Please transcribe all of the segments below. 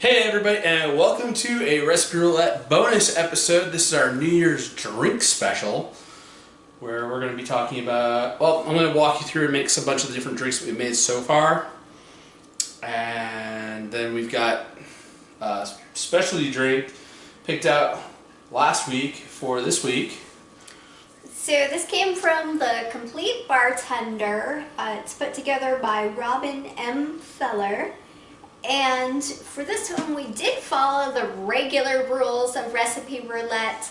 Hey everybody, and welcome to a Recipe Roulette bonus episode. This is our New Year's drink special, where we're going to be talking about, well, I'm going to walk you through and make a bunch of the different drinks that we've made so far. And then we've got a specialty drink picked out last week for this week. So this came from The Complete Bartender. It's put together by Robin M. Feller. And for this one, we did follow the regular rules of Recipe Roulette,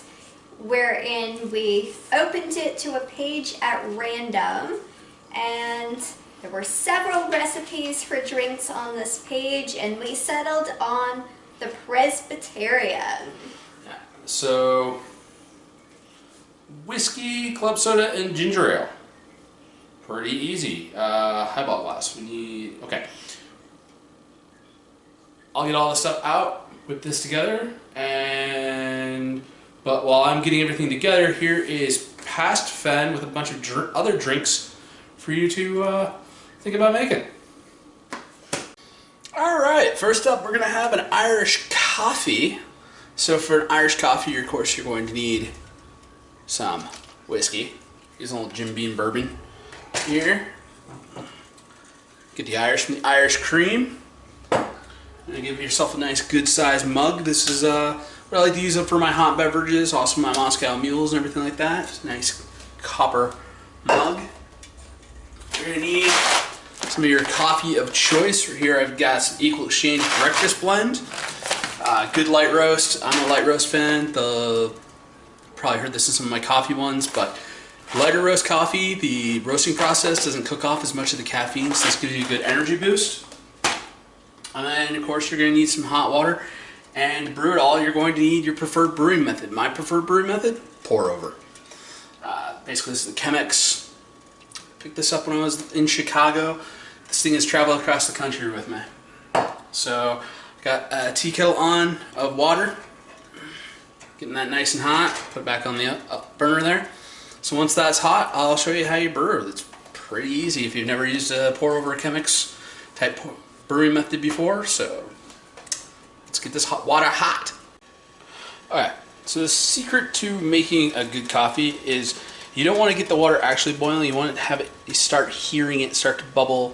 wherein we opened it to a page at random, and there were several recipes for drinks on this page, and we settled on the Presbyterian. So, whiskey, club soda, and ginger ale. Pretty easy. Highball glass. We need, okay. I'll get all the stuff out, whip this together, but while I'm getting everything together, here is Past Fen with a bunch of other drinks for you to think about making. Alright, first up we're going to have an Irish coffee. So for an Irish coffee, of course, you're going to need some whiskey. Use a little Jim Beam bourbon here. Get the Irish from the Irish cream. And give yourself a nice good sized mug. This is what I like to use for my hot beverages, also my Moscow mules and everything like that. Just a nice copper mug. You're going to need some of your coffee of choice. Here I've got some Equal Exchange Breakfast Blend. Good light roast. I'm a light roast fan. Probably heard this in some of my coffee ones, but lighter roast coffee, the roasting process doesn't cook off as much of the caffeine, so this gives you a good energy boost. And then, of course, you're going to need some hot water. And to brew it all, you're going to need your preferred brewing method. My preferred brewing method, pour over. Basically, this is the Chemex. Picked this up when I was in Chicago. This thing has traveled across the country with me. So, got a tea kettle on of water. Getting that nice and hot. Put it back on the burner there. So once that's hot, I'll show you how you brew. It's pretty easy if you've never used a pour over a Chemex type brewing method before, so let's get this hot water hot. Alright, so the secret to making a good coffee is you don't want to get the water actually boiling, you want to have it, you start hearing it start to bubble,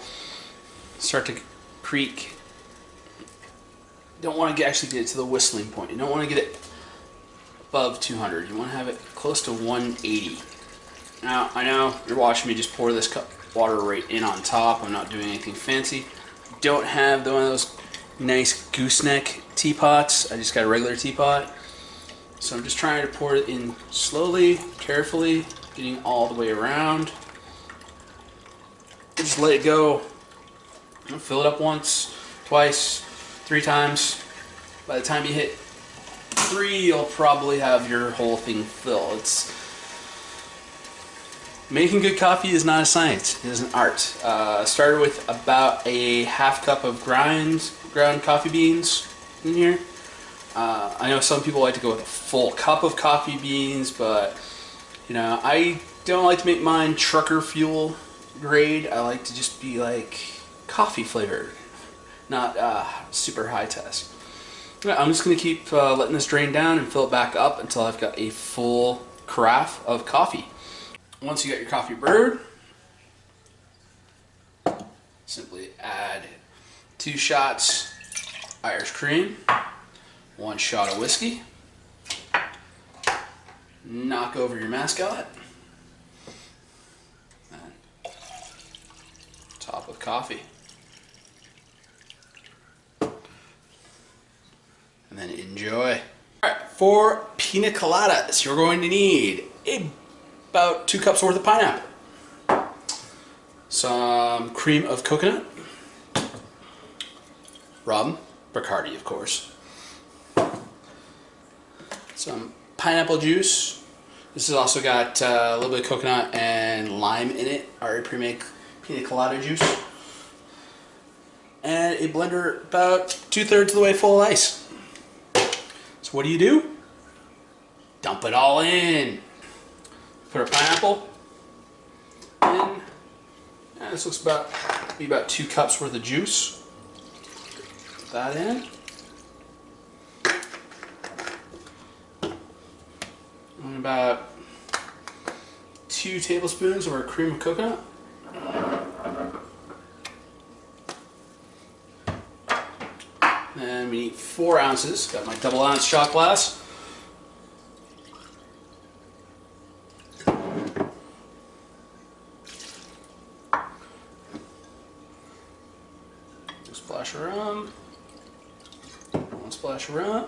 start to creak. You don't want to actually get it to the whistling point. You don't want to get it above 200. You want to have it close to 180. Now, I know you're watching me just pour this cup water right in on top. I'm not doing anything fancy. Don't have one of those nice gooseneck teapots. I just got a regular teapot. So I'm just trying to pour it in slowly, carefully, getting all the way around. Just let it go. Fill it up once, twice, 3 times. By the time you hit 3, you'll probably have your whole thing filled. Making good coffee is not a science, it is an art. Started with about a half cup of ground coffee beans in here. I know some people like to go with a full cup of coffee beans, but you know, I don't like to make mine trucker fuel grade. I like to just be like coffee flavored, not super high test. I'm just going to keep letting this drain down and fill it back up until I've got a full carafe of coffee. Once you got your coffee brewed, simply add 2 shots Irish cream, 1 shot of whiskey, knock over your mascot, and top with coffee. And then enjoy. Alright, for Pina Coladas, you're going to need about 2 cups worth of pineapple, some Creme of Coconut, rum, Bacardi of course, some pineapple juice. This has also got a little bit of coconut and lime in it, already pre-made Pina Colada juice, and a blender about 2/3 of the way full of ice. So what do? Dump it all in. Put our pineapple in. And this looks about 2 cups worth of juice. Put that in. about 2 tablespoons of our cream of coconut. And we need 4 ounces. Got my double ounce shot glass. Splash of rum. 1 splash of rum.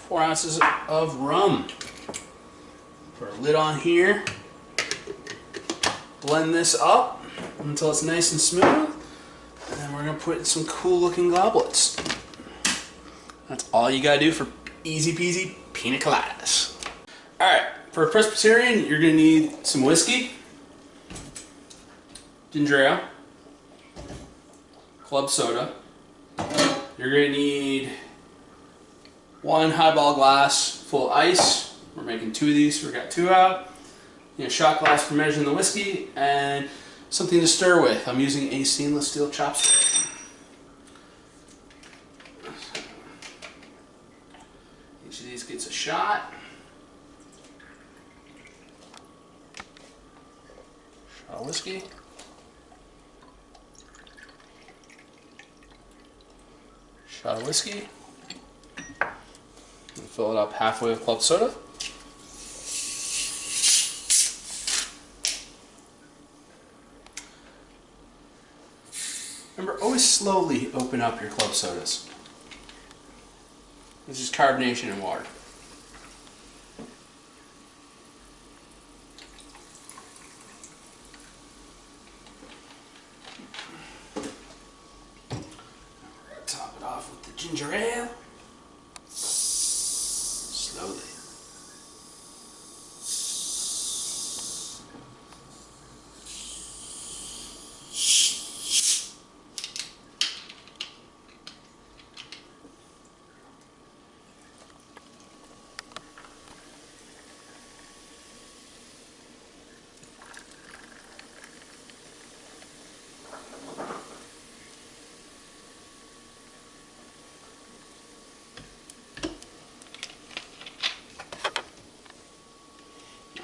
4 ounces of rum. Put our lid on here. Blend this up until it's nice and smooth. And then we're going to put in some cool looking goblets. That's all you got to do for easy peasy pina coladas. Alright, for a Presbyterian, you're going to need some whiskey, ginger ale, club soda. You're going to need 1 highball glass full of ice. We're making 2 of these, so we got 2 out. A shot glass for measuring the whiskey, and something to stir with. I'm using a stainless steel chopstick. Each of these gets a shot. Shot of whiskey. Shot of whiskey. And fill it up halfway with club soda. Remember, always slowly open up your club sodas. This is carbonation in water. Top it off with the ginger ale. Slowly.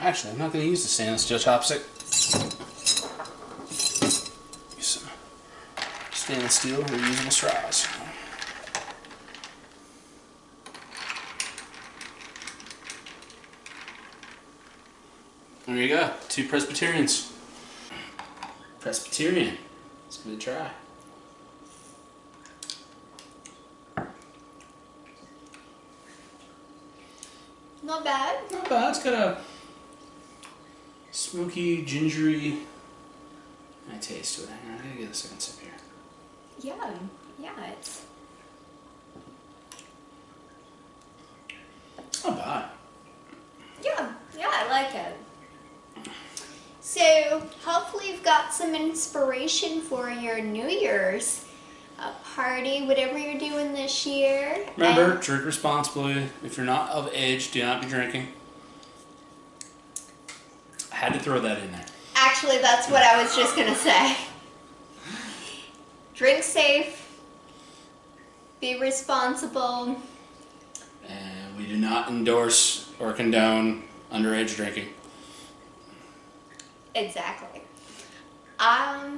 Actually, I'm not going to use the stainless steel chopstick. Use some stainless steel reusable straws. There you go, 2 Presbyterians. Presbyterian. Let's give it a try. Not bad. Not bad. It's got a smoky, gingery taste to it. Hang on, I gotta get a second sip here. Yeah, it's not bad. Yeah, I like it. So hopefully you've got some inspiration for your New Year's party, whatever you're doing this year. Remember, drink responsibly. If you're not of age, do not be drinking. I had to throw that in there. Actually, that's what I was just gonna say. Drink safe. Be responsible. And we do not endorse or condone underage drinking. Exactly.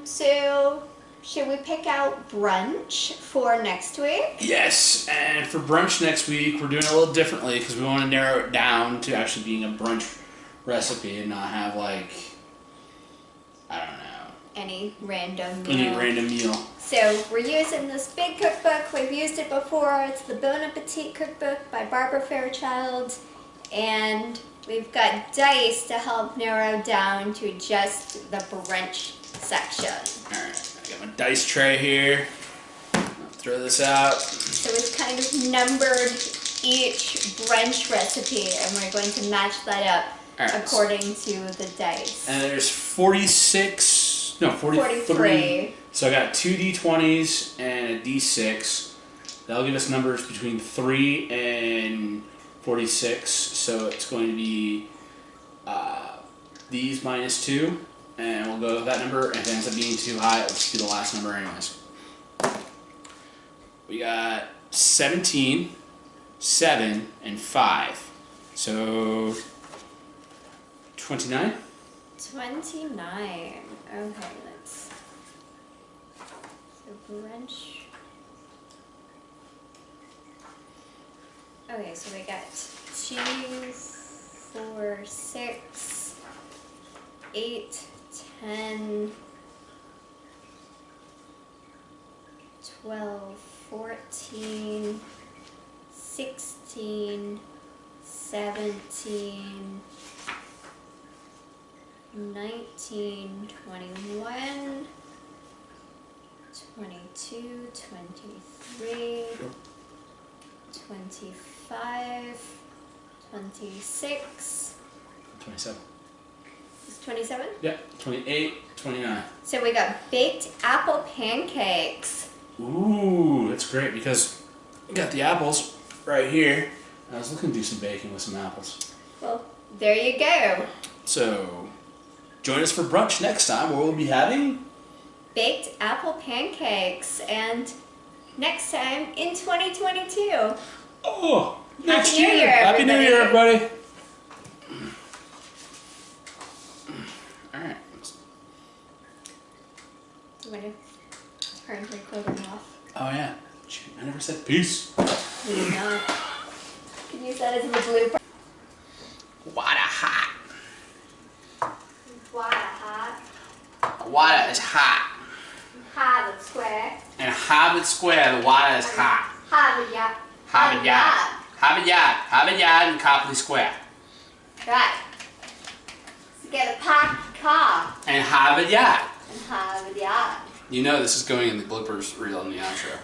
So should we pick out brunch for next week? Yes, and for brunch next week, we're doing it a little differently because we want to narrow it down to actually being a brunch recipe and not have like, I don't know, Any random meal. So we're using this big cookbook. We've used it before. It's the Bon Appetit cookbook by Barbara Fairchild. And we've got dice to help narrow down to just the brunch section. Alright, I got my dice tray here. I'll throw this out. So we've kind of numbered each brunch recipe and we're going to match that up according to the dice. And there's 43. So I got 2 D20s and a D6. That'll give us numbers between 3 and 46. So it's going to be these minus 2. And we'll go with that number. And if it ends up being too high, let's do the last number anyways. We got 17, 7, and 5. So 29. 29. Okay, let's. So brunch. Okay, so we got 2, 4, 6, 8, 10, 12, 14, 16, 17, 19, 21, 22, 23, 25, 26. 27. Is 27? Yeah. 28, 29. So we got baked apple pancakes. Ooh, that's great because we got the apples right here. I was looking to do some baking with some apples. Well, there you go. So, join us for brunch next time where we'll be having Baked apple pancakes. And next time in 2022. oh, next Happy New Year, Happy New Year, everybody. All right. You want to turn your clothing off? Oh yeah. Shoot, I never said peace. Please not. You can use that as a blooper. Water hot. Water hot. The water is hot. Harvard Square. In Harvard Square, the water is hot. Harvard Yard. Harvard Yard. Harvard Yard. Harvard Yard and Copley Square. Right. So get a parked car And Harvard Yard. in Harvard Yard. You know this is going in the bloopers reel in the outro.